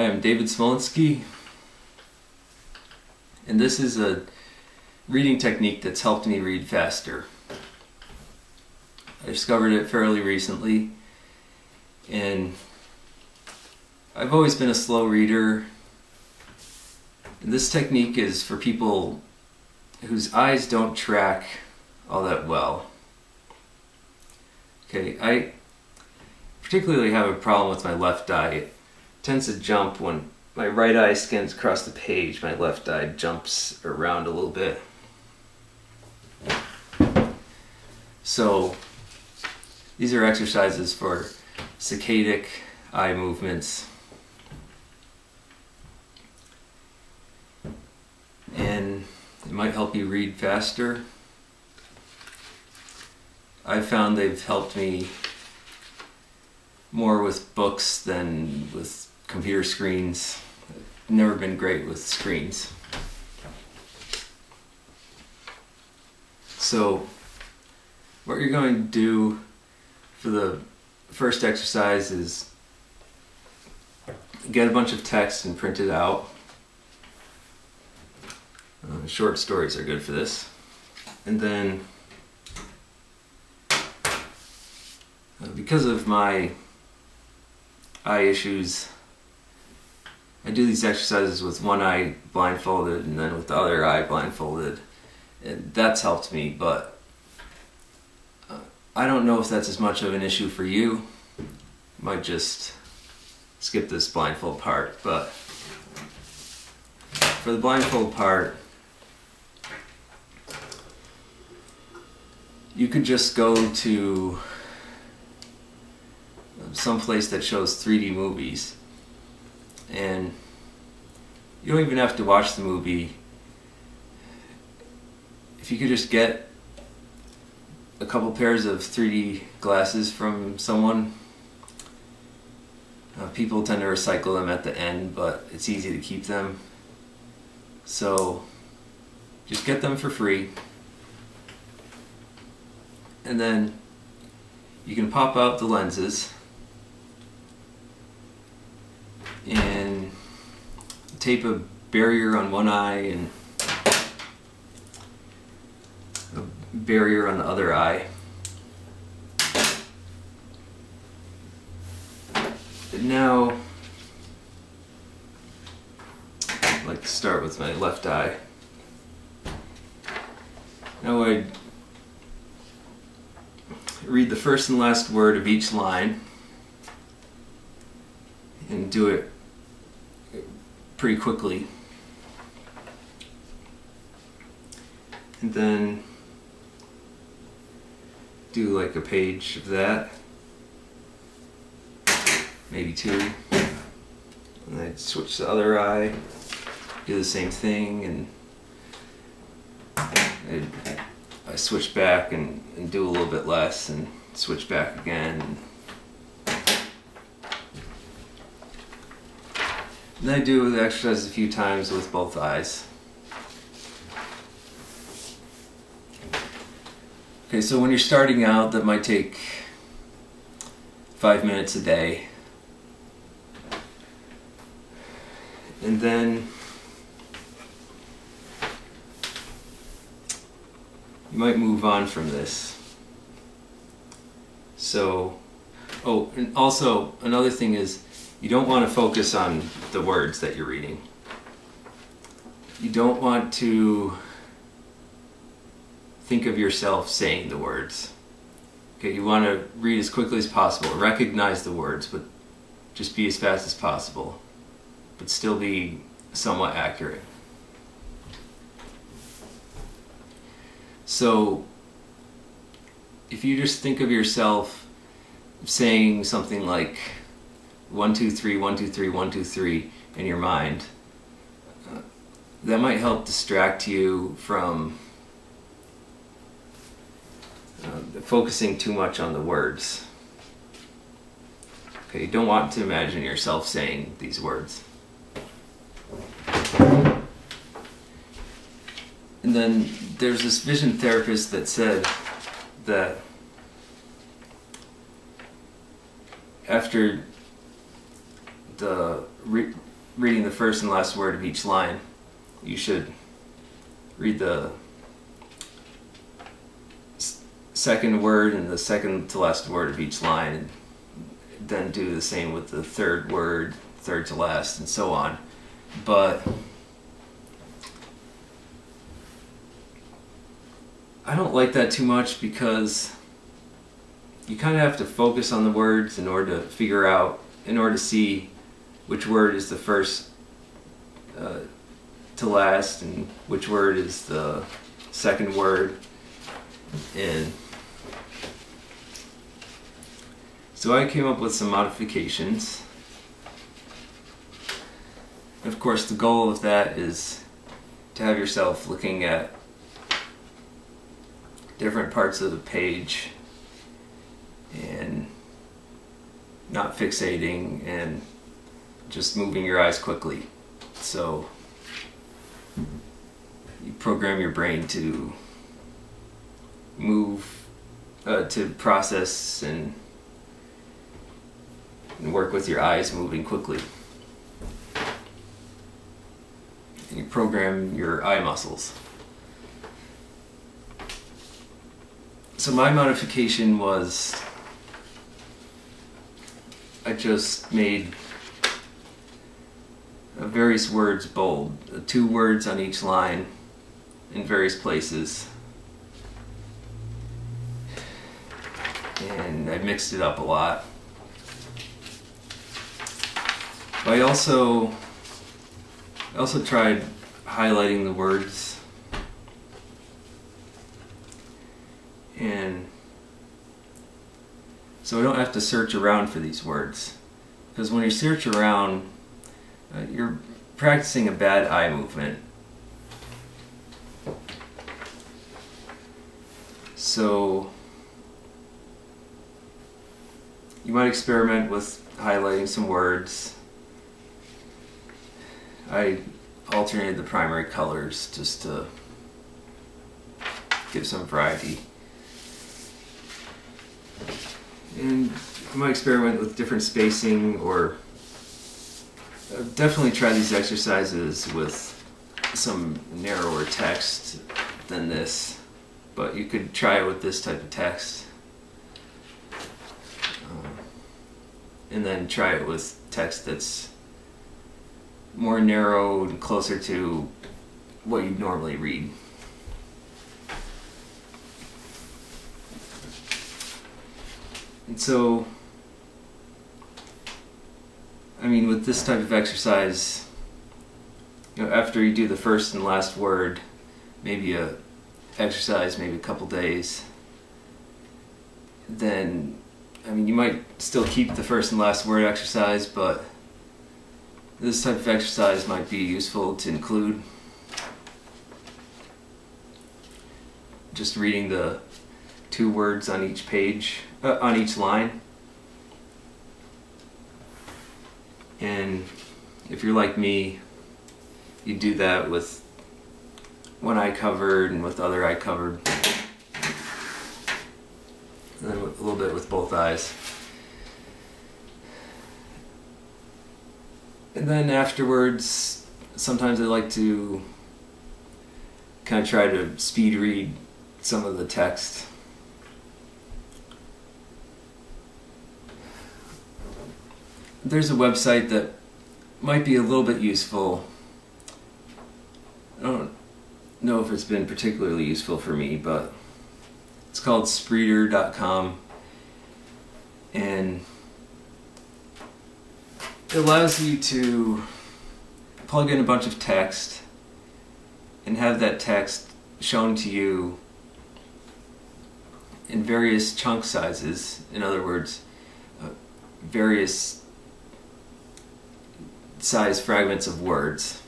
I am David Smolinski, and this is a reading technique that's helped me read faster. I discovered it fairly recently, and I've always been a slow reader. And this technique is for people whose eyes don't track all that well. Okay, I particularly have a problem with my left eye. It tends to jump when my right eye scans across the page. My left eye jumps around a little bit. So these are exercises for saccadic eye movements. And it might help you read faster. I've found they've helped me more with books than with computer screens. I've never been great with screens. So what you're going to do for the first exercise is get a bunch of text and print it out. Short stories are good for this. And then because of my eye issues, I do these exercises with one eye blindfolded and then with the other eye blindfolded, and that's helped me, but I don't know if that's as much of an issue for you. Might just skip this blindfold part, but for the blindfold part, you could just go to some place that shows 3D movies, and you don't even have to watch the movie. If you could just get a couple pairs of 3D glasses from someone. People tend to recycle them at the end, but it's easy to keep them. So just get them for free. And then you can pop out the lenses and tape a barrier on one eye and a barrier on the other eye. And now I'd like to start with my left eye. Now I read the first and last word of each line and do it pretty quickly. And then do like a page of that, maybe two. And then switch to the other eye, do the same thing, and I switch back and do a little bit less and switch back again. And then I do the exercise a few times with both eyes. Okay, so when you're starting out, that might take 5 minutes a day. And then you might move on from this. So, oh, and also another thing is you don't want to focus on the words that you're reading. You don't want to think of yourself saying the words. Okay, you want to read as quickly as possible, recognize the words, but just be as fast as possible, but still be somewhat accurate. So if you just think of yourself saying something like 1, 2, 3, 1, 2, 3, 1, 2, 3 in your mind, that might help distract you from focusing too much on the words. Okay, you don't want to imagine yourself saying these words. And then there's this vision therapist that said that after reading the first and last word of each line, you should read the second word and the second to last word of each line, and then do the same with the third word, third to last, and so on. But I don't like that too much, because you kind of have to focus on the words in order to see which word is the first to last and which word is the second word. And so I came up with some modifications. Of course, the goal of that is to have yourself looking at different parts of the page and not fixating and just moving your eyes quickly. So you program your brain to move, to process and work with your eyes moving quickly. And you program your eye muscles. So my modification was, I just made various words bold, 2 words on each line in various places, and I mixed it up a lot. But I also tried highlighting the words, and so I don't have to search around for these words, because when you search around, you're practicing a bad eye movement. So you might experiment with highlighting some words. I alternated the primary colors just to give some variety. And you might experiment with different spacing, or definitely try these exercises with some narrower text than this, but you could try it with this type of text, and then try it with text that's more narrow and closer to what you normally read. And so, I mean, with this type of exercise, after you do the first and last word, maybe a couple days, then, I mean, you might still keep the first and last word exercise, but this type of exercise might be useful to include. Just reading the 2 words on each page, on each line. And if you're like me, you do that with one eye covered and with other eye covered, and then a little bit with both eyes. And then afterwards, sometimes I like to kind of try to speed read some of the text. There's a website that might be a little bit useful. I don't know if it's been particularly useful for me, but it's called Spreeder.com, and it allows you to plug in a bunch of text and have that text shown to you in various chunk sizes. In other words, various size fragments of words,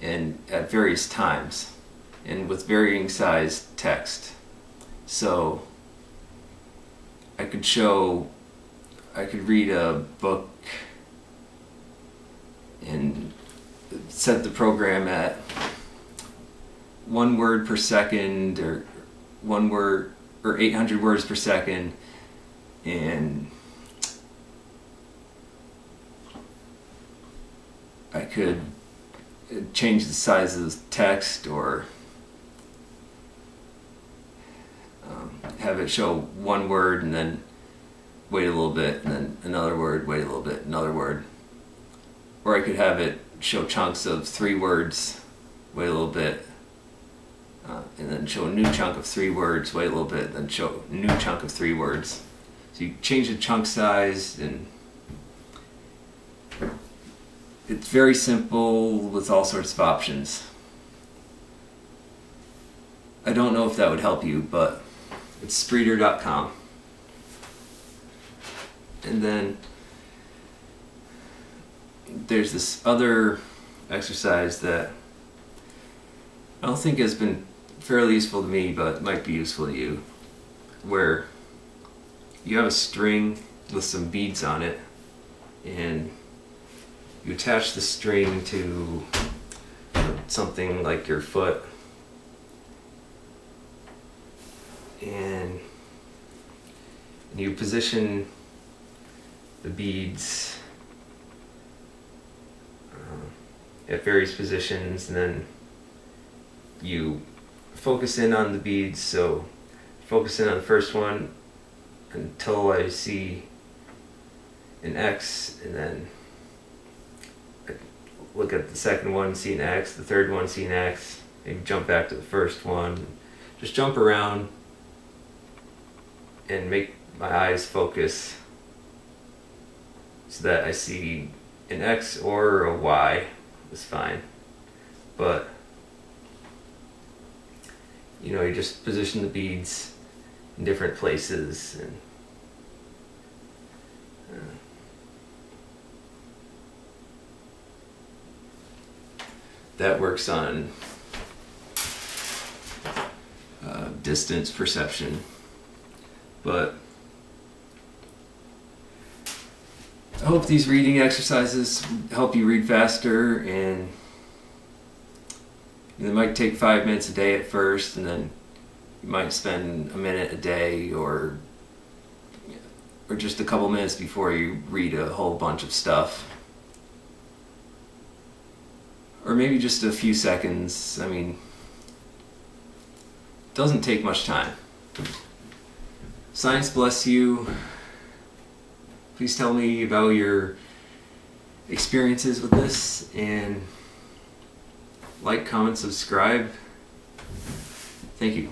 and at various times, and with varying size text. So I could read a book and set the program at 1 word per second, or 1 word, or 800 words per second, and I could change the size of the text, or have it show one word and then wait a little bit, and then another word, wait a little bit, another word. Or I could have it show chunks of 3 words, wait a little bit, and then show a new chunk of 3 words, wait a little bit, then show a new chunk of 3 words. So you change the chunk size, and it's very simple with all sorts of options. I don't know if that would help you, but it's Spreeder.com. And then there's this other exercise that I don't think has been fairly useful to me, but might be useful to you, where you have a string with some beads on it, and you attach the string to something like your foot, and you position the beads at various positions, and then you focus in on the beads. So focus in on the first one until I see an X, and then I look at the second one, see an X, the third one, see an X, maybe jump back to the first one. Just jump around and make my eyes focus so that I see an X or a Y is fine. But you know, you just position the beads in different places, and that works on distance perception. But I hope these reading exercises help you read faster, and they might take 5 minutes a day at first, and then you might spend a minute a day, or just a couple minutes before you read a whole bunch of stuff. Or maybe just a few seconds. I mean, it doesn't take much time. Science bless you. Please tell me about your experiences with this, and like, comment, subscribe. Thank you.